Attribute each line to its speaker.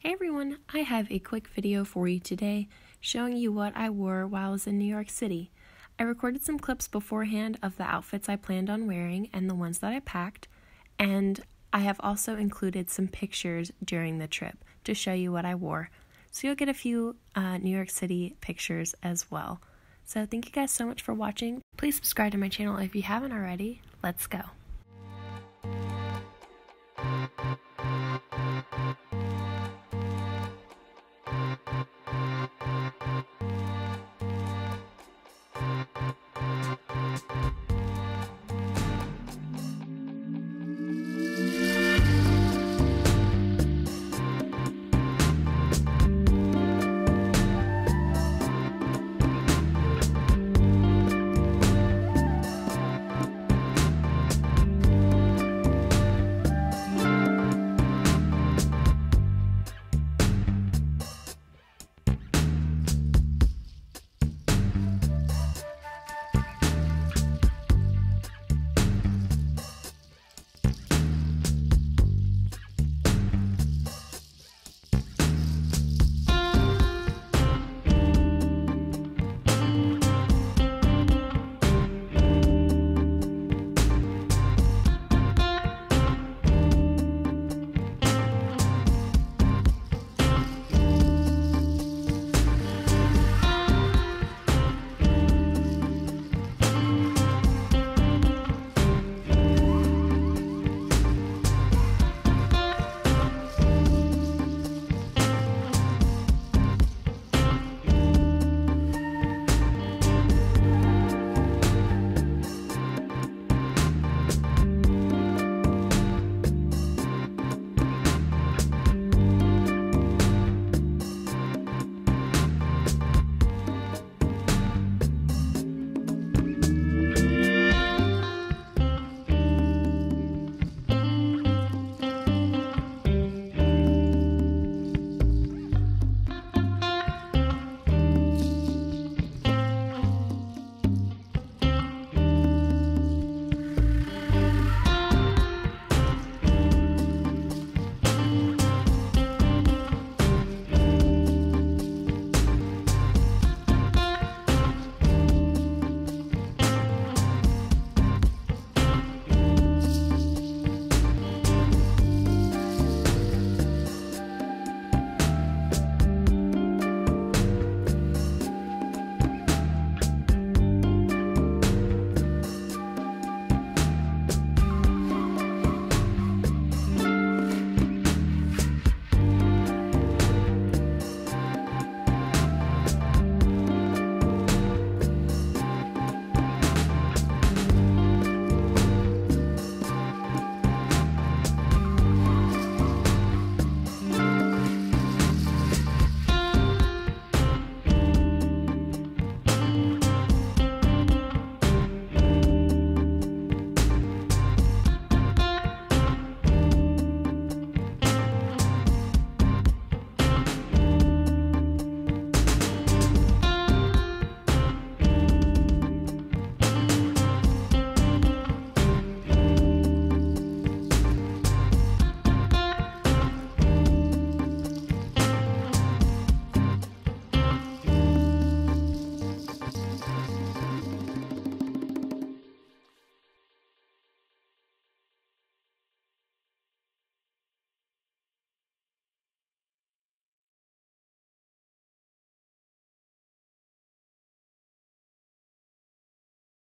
Speaker 1: Hey everyone, I have a quick video for you today showing you what I wore while I was in New York City. I recorded some clips beforehand of the outfits I planned on wearing and the ones that I packed, and I have also included some pictures during the trip to show you what I wore. So you'll get a few New York City pictures as well. So thank you guys so much for watching. Please subscribe to my channel if you haven't already. Let's go.